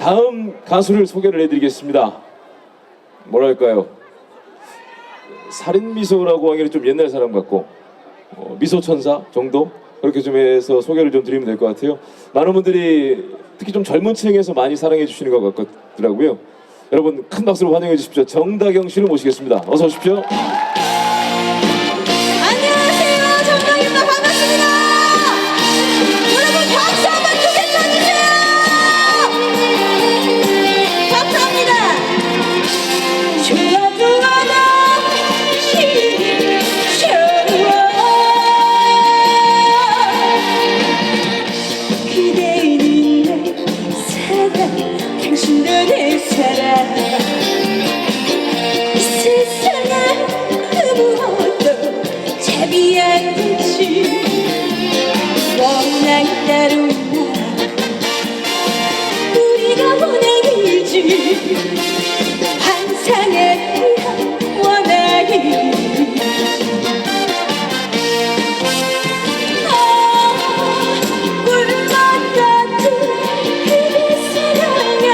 다음 가수를 소개를 해드리겠습니다. 뭐랄까요, 살인미소라고 하기에는 좀 옛날 사람 같고 미소천사 정도? 그렇게 좀 해서 소개를 좀 드리면 될 것 같아요. 많은 분들이 특히 좀 젊은 층에서 많이 사랑해 주시는 것 같더라고요. 여러분 큰 박수로 환영해 주십시오. 정다경 씨를 모시겠습니다. 어서 오십시오. 안녕하세요, 정다경입니다. 반갑습니다. 여러분 박수 한번 크게 쳐주세요. 감사합니다. 좋아 좋아 다시 좋아 그대는 내 사랑 당신도 내 사랑 이 세상은 아무것도 자비한 듯이 워낙 따로나 우리가 원하기지 환상에 의한 원하기지 꿀맛 같은 그대 사랑아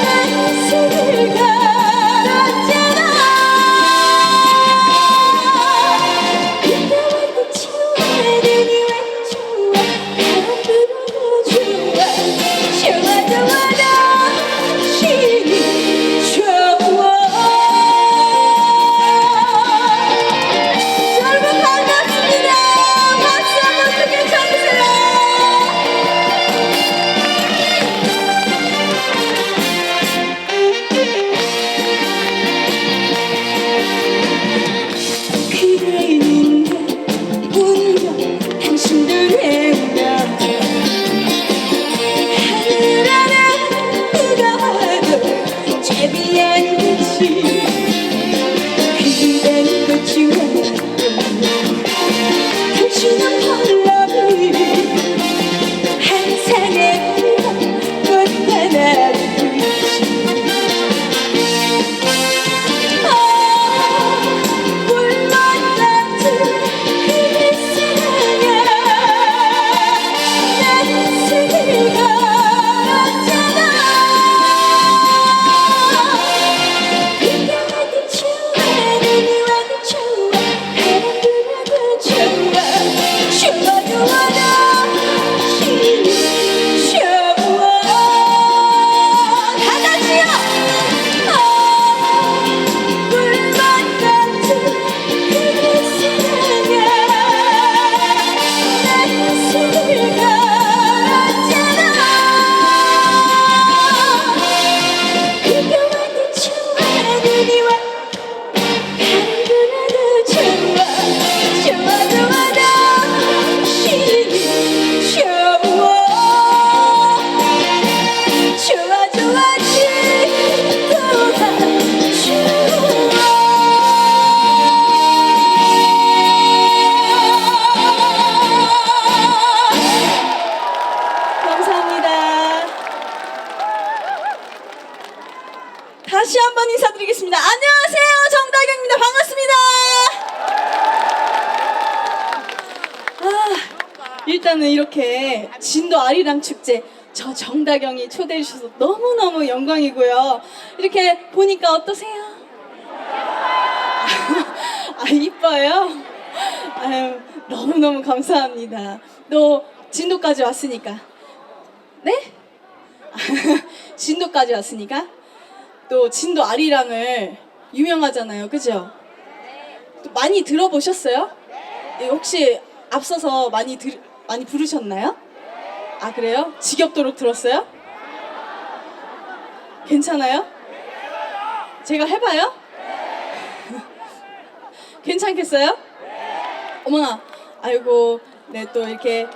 난 속을 갈았잖아 그때와 끝이 오래되니 왜 좋아 앞으로도 좋아 좋아 좋아 다시 좋아 여러분 반갑습니다. 박수 한번 크게 쳐주세요. 그대는 내 운명 당신도 내 운명 하늘 아래 누가 와도 제비한 듯이 그댄 꽃이 와도 당신은 펄러비 항상에 의한 꽃 하나 듯이 꿀맛 같은 그대 사랑아 난 속을 갈았잖아 그때 와도 좋아 눈이 와도 좋아 바람 불어도 좋아 좋아 좋아 다시 좋아 다 같이요 꿀맛 같은 그대 사랑아 난 속을 갈았잖아 그때 와도 좋아 눈이 와도 바람 불어도 좋아 좋아 좋아 다시 좋아 좋아 좋아 지도가 감사합니다. 다시 한번 인사드리겠습니다. 안녕하세요, 정다경입니다. 반갑습니다. 일단은 이렇게 진도 아리랑 축제 저 정다경이 초대해 주셔서 너무너무 영광이고요. 이렇게 보니까 어떠세요? 아, 이뻐요? 아유, 너무너무 감사합니다. 또 진도까지 왔으니까. 네? 진도까지 왔으니까 또 진도 아리랑을 유명하잖아요. 그죠? 또 많이 들어보셨어요? 네, 혹시 앞서서 많이 부르셨나요? 아, 그래요? 지겹도록 들었어요? 괜찮아요? 제가 해봐요? 괜찮겠어요? 어머나, 아이고, 네, 또 이렇게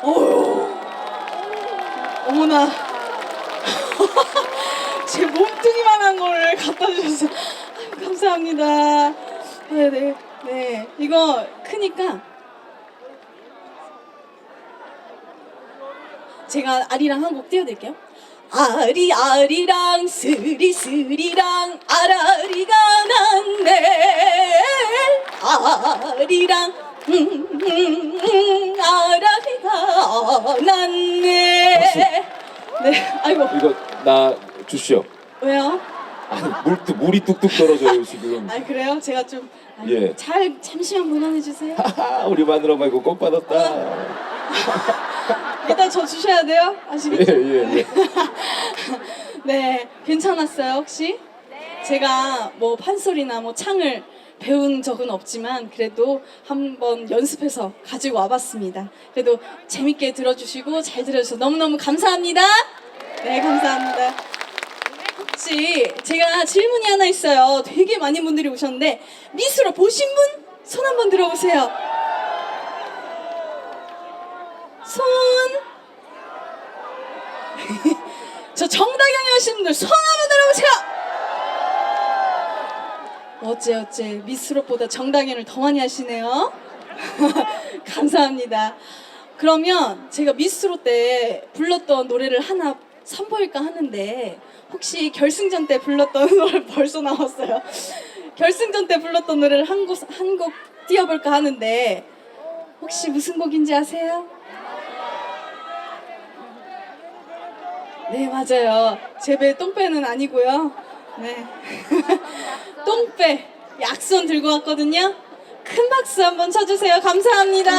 어휴, 어머나 제 몸뚱이만한 걸 갖다 주셔서 아유, 감사합니다. 네, 네, 이거 크니까 제가 아리랑 한 곡 띄워드릴게요. 아리아리랑 스리스리랑 아라리가 났네 아리랑 아라리가 났네 네, 아이고, 이거 나 주시오. 왜요? 아니 물이 뚝뚝 떨어져요 지금. 아, 그래요? 제가 좀 예. 잘 잠시만 보관해 주세요. 우리 마누라 말고 꼭 받았다. 일단 저 주셔야 돼요. 아시겠죠? 예. 네, 괜찮았어요 혹시? 제가 뭐 판소리나 뭐 창을 배운 적은 없지만 그래도 한번 연습해서 가지고 와봤습니다. 그래도 재밌게 들어주시고 잘 들어주셔서 너무너무 감사합니다. 네, 감사합니다. 혹시 제가 질문이 하나 있어요. 되게 많은 분들이 오셨는데 미스로 보신 분? 손 한번 들어보세요. 손. 저 정다경이 하시는 분들 손 한번 들어보세요. 어째 미스롯보다 정다경을 더 많이 하시네요. 감사합니다. 그러면 제가 미스롯 때 불렀던 노래를 하나 선보일까 하는데 혹시 결승전 때 불렀던 노래 벌써 나왔어요. 결승전 때 불렀던 노래를 한 곡 띄워볼까 하는데 혹시 무슨 곡인지 아세요? 네, 맞아요. 제 배 똥배는 아니고요. 네. 똥배 약손 들고 왔거든요. 큰 박수 한번 쳐주세요. 감사합니다.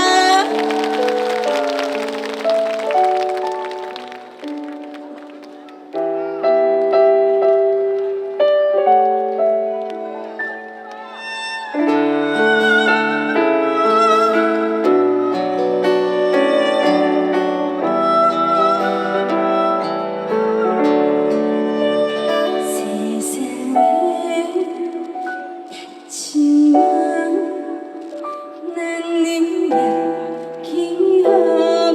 지만 난 네 이야기야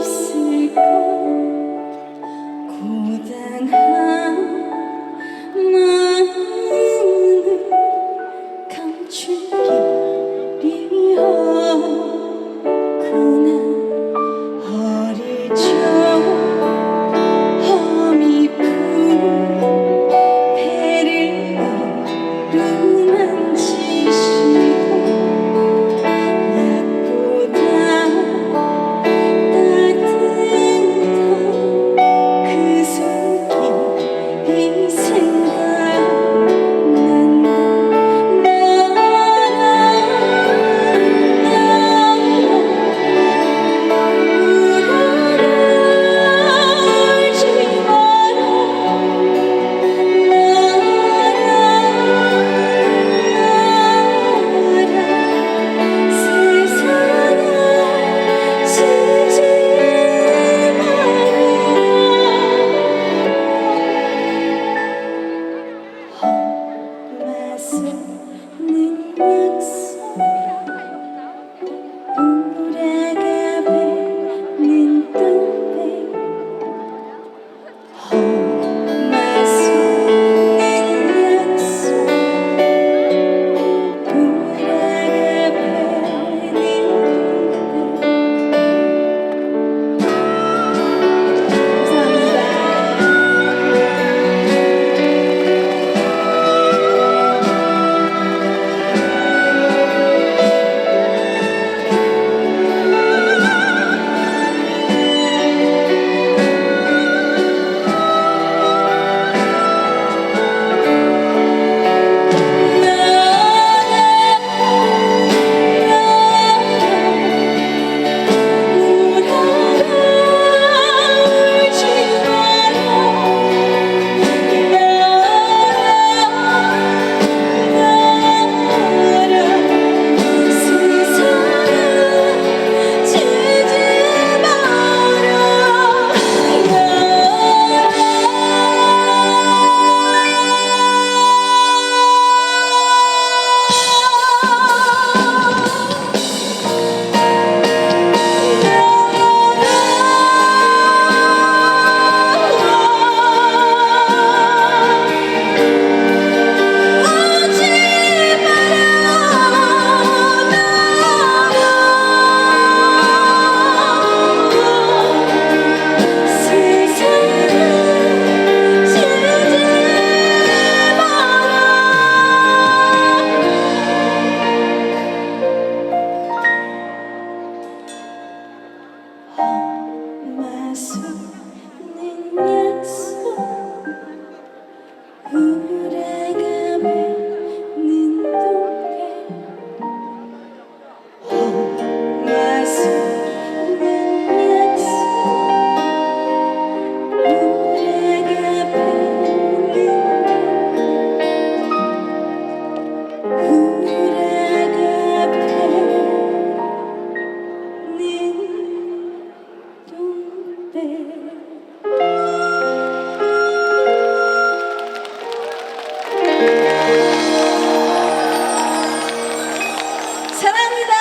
사랑합니다.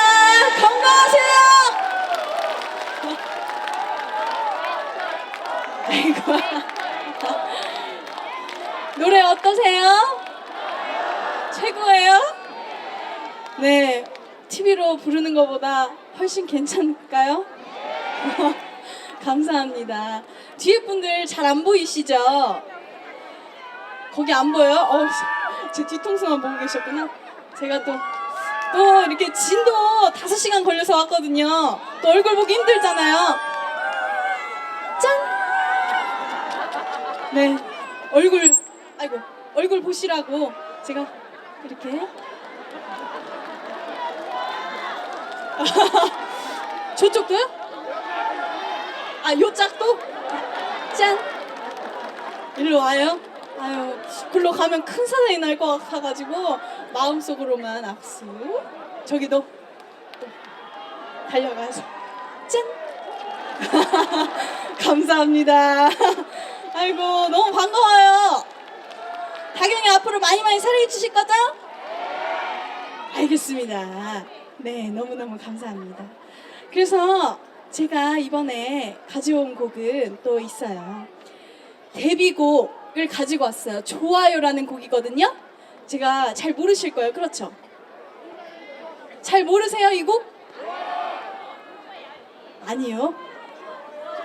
건강하세요. 아이고. 노래 어떠세요? 최고예요? 네. TV로 부르는 것보다 훨씬 괜찮을까요? 감사합니다. 뒤에 분들 잘 안 보이시죠? 거기 안 보여요? 제 뒤통수만 보고 계셨구나. 제가 또 이렇게 진도 5시간 걸려서 왔거든요. 또 얼굴 보기 힘들잖아요. 짠! 네. 얼굴 보시라고 제가 이렇게. 저쪽도요? 요 짝도? 짠! 일로 와요? 아유, 글로 가면 큰 사단이 날 것 같아가지고 마음속으로만 악수. 저기도 또 달려가서 짠! 감사합니다. 아이고, 너무 반가워요. 다경이 앞으로 많이 사랑해 주실 거죠? 알겠습니다. 네, 너무너무 감사합니다. 그래서 제가 이번에 가져온 곡은 또 있어요. 데뷔곡을 가지고 왔어요. 좋아요라는 곡이거든요. 제가 잘 모르실 거예요. 그렇죠? 잘 모르세요, 이 곡? 아니요.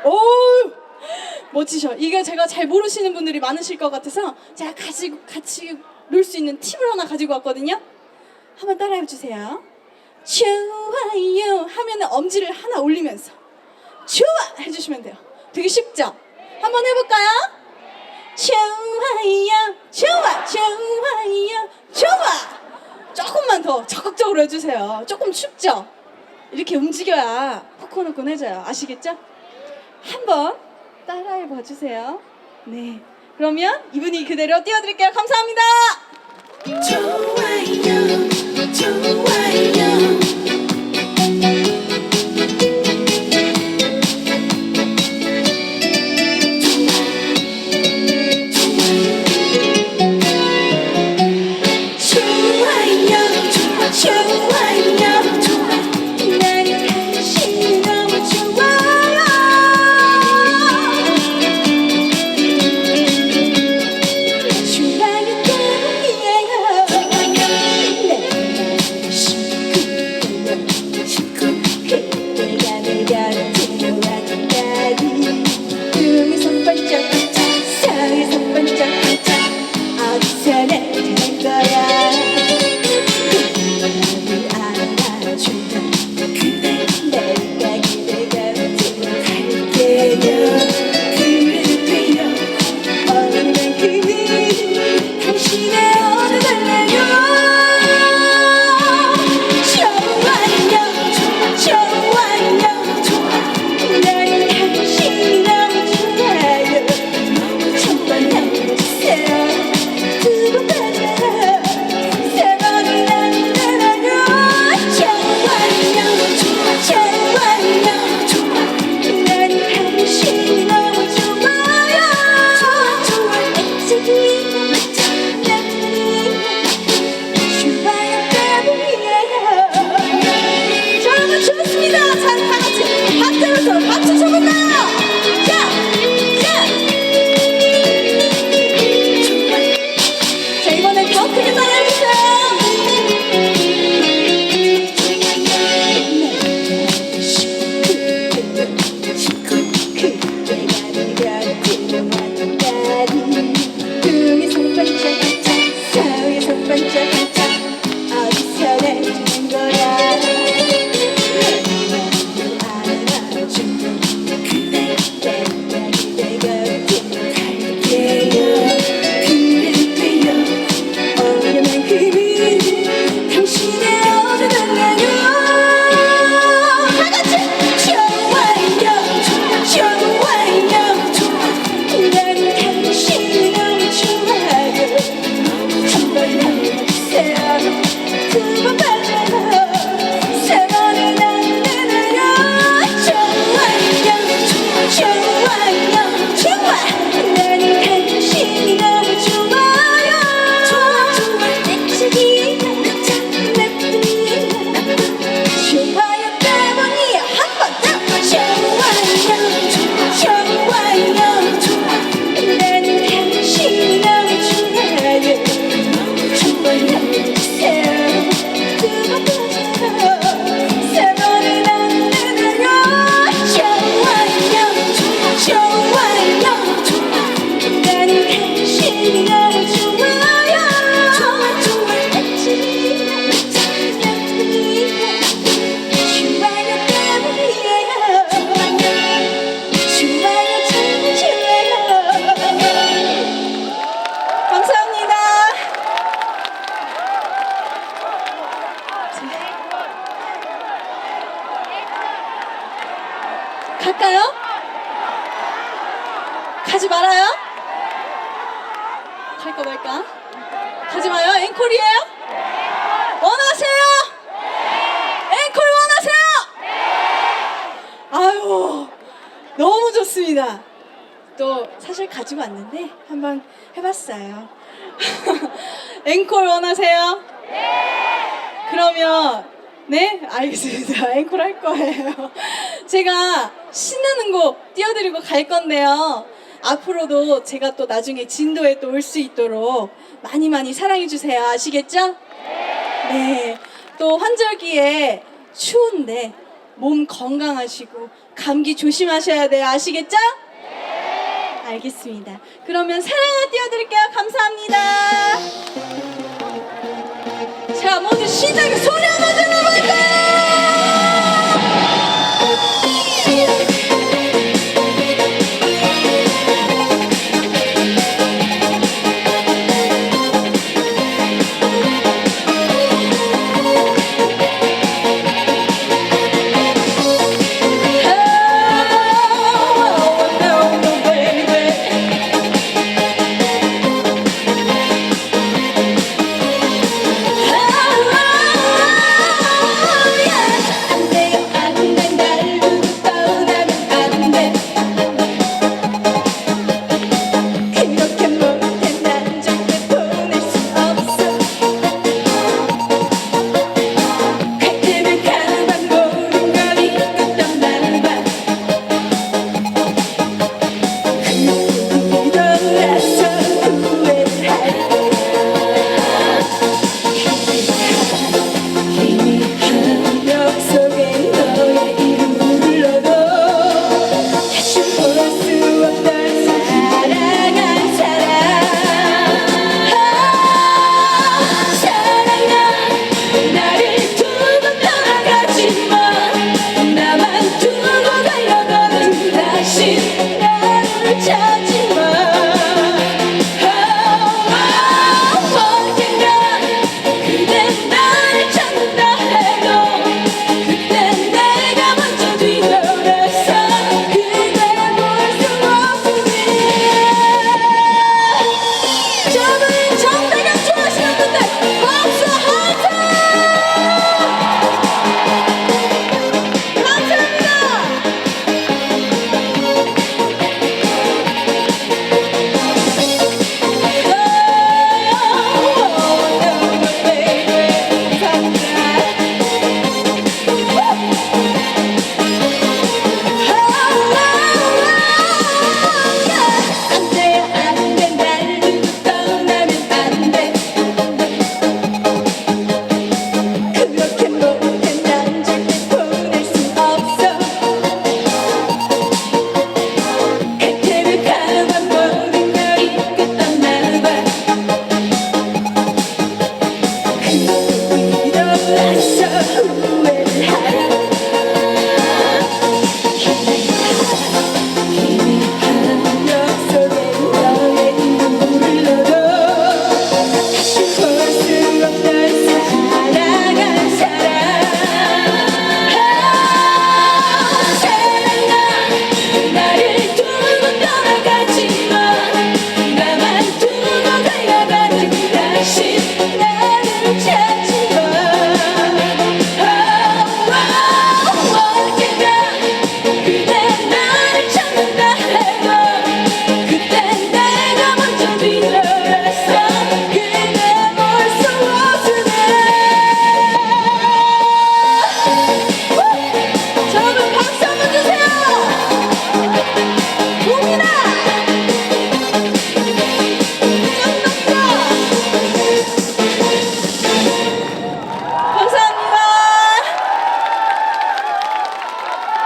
오! 멋지셔. 이게 제가 잘 모르시는 분들이 많으실 것 같아서 제가 같이 놀 수 있는 팁을 하나 가지고 왔거든요. 한번 따라해 주세요. 좋아요 하면은 엄지를 하나 올리면서 좋아 해주시면 돼요. 되게 쉽죠? 한번 해볼까요? 좋아요 좋아 좋아요 좋아. 조금만 더 적극적으로 해주세요. 조금 춥죠? 이렇게 움직여야 후끈후끈해져요. 아시겠죠? 한번 따라해 봐주세요. 네, 그러면 이 분위기 그대로 띄워드릴게요. 감사합니다. 좋아요 좋아요 좋아요 가지 말아요? 갈까 말까? 가지 마요. 앵콜이에요? 원하세요? 앵콜 원하세요? 아유, 너무 좋습니다. 또 사실 가지고 왔는데 한번 해봤어요. 앵콜 원하세요? 그러면 네, 알겠습니다. 앵콜 할 거예요. 제가 신나는 곡 띄워드리고 갈 건데요. 앞으로도 제가 또 나중에 진도에 또 올 수 있도록 많이 많이 사랑해주세요. 아시겠죠? 네. 또 환절기에 추운데 몸 건강하시고 감기 조심하셔야 돼요. 아시겠죠? 알겠습니다. 그러면 사랑을 띄워드릴게요. 감사합니다. 자, 모두 신나게 소리 한번 질러!